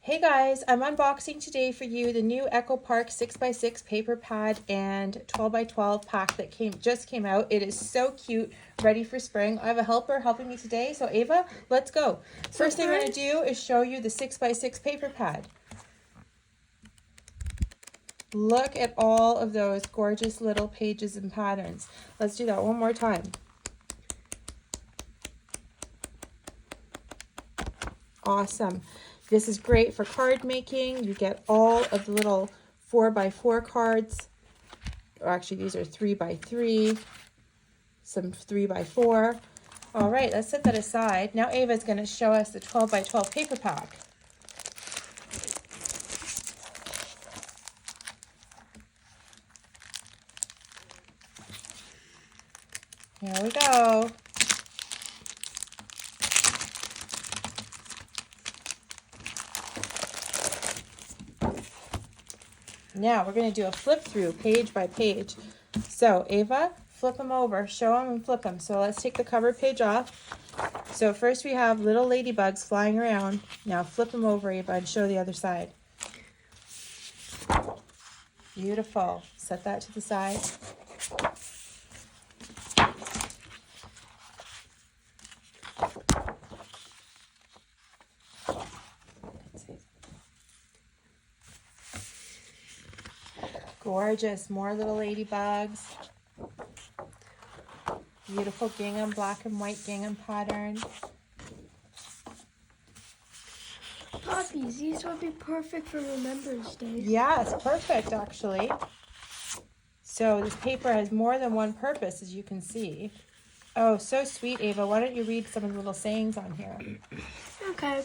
Hey guys, I'm unboxing today for you the new Echo Park 6x6 paper pad and 12x12 pack that just came out. It is so cute, ready for spring. I have a helper helping me today, so Ava, let's go. First thing I'm going to do is show you the 6x6 paper pad. Look at all of those gorgeous little pages and patterns. Let's do that one more time. Awesome. This is great for card making. You get all of the little 4x4 cards. Or actually, these are 3x3, some 3x4. All right, let's set that aside. Now Ava's going to show us the 12x12 paper pack. Here we go. Now we're going to do a flip through page by page. So Ava, flip them over, show them and flip them. So let's take the cover page off. So first we have little ladybugs flying around. Now flip them over, Ava, and show the other side. Beautiful. Set that to the side. Gorgeous, more little ladybugs. Beautiful gingham, black and white gingham pattern. Poppies, these would be perfect for Remembrance Day. Yeah, it's perfect actually. So this paper has more than one purpose, as you can see. Oh, so sweet, Ava. Why don't you read some of the little sayings on here? Okay,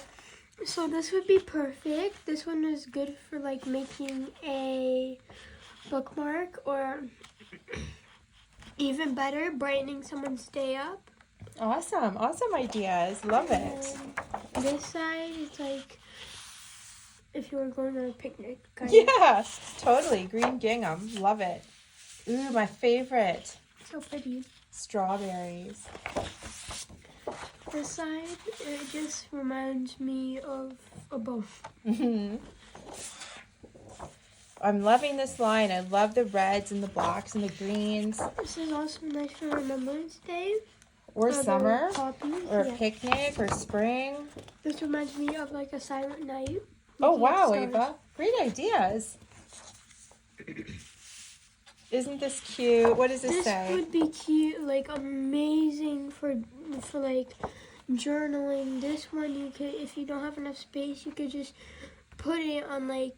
so this would be perfect. This one is good for like making a bookmark, or even better, brightening someone's day up. Awesome. Awesome ideas. Love it. And this side is like if you were going on a picnic. Yeah, totally. Green gingham. Love it. Ooh, my favorite. So pretty. Strawberries. This side, it just reminds me of a bow. I'm loving this line. I love the reds and the blacks and the greens. This is also nice for Remembrance Day. Or summer. Poppies, or a picnic or spring. This reminds me of like a silent night. Oh, wow, Ava. Great ideas. Isn't this cute? What does this say? This would be cute, like amazing for like journaling. This one you could, if you don't have enough space, you could just put it on like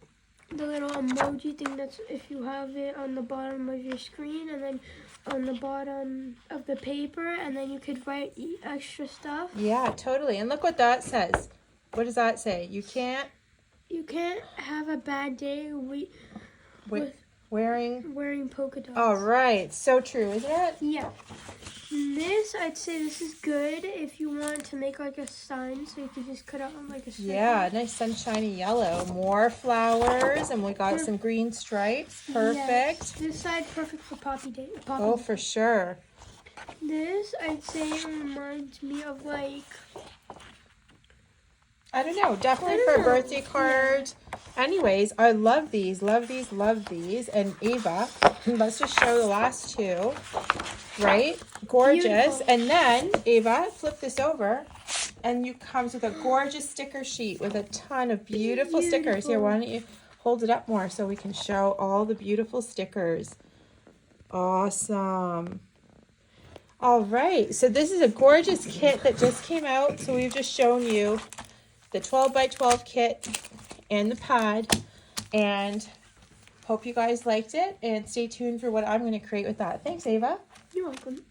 the little emoji thing that's if you have it on the bottom of your screen, and then on the bottom of the paper, and then you could write extra stuff. Yeah, totally. And look what that says. What does that say? You can't have a bad day with wearing polka dots. All right. So true, isn't it? Yeah. This, I'd say this is good if you want to make like a sign, so you could just cut out on like a circle. Yeah, nice sunshiny yellow. More flowers, and we got some green stripes. Perfect. Yes. This side, perfect for Poppy Day. Oh, for sure. This, I'd say, reminds me of like... I don't know. Definitely for a birthday card. Yeah. Anyways, I love these. Love these. Love these. And Ava, let's just show the last two. Right? Gorgeous. Beautiful. And then, Ava, flip this over. And you comes with a gorgeous sticker sheet with a ton of beautiful stickers. Here, why don't you hold it up more so we can show all the beautiful stickers. Awesome. All right. So this is a gorgeous kit that just came out. So we've just shown you the 12x12 kit and the pad, and hope you guys liked it, and stay tuned for what I'm going to create with that. Thanks, Ava. You're welcome.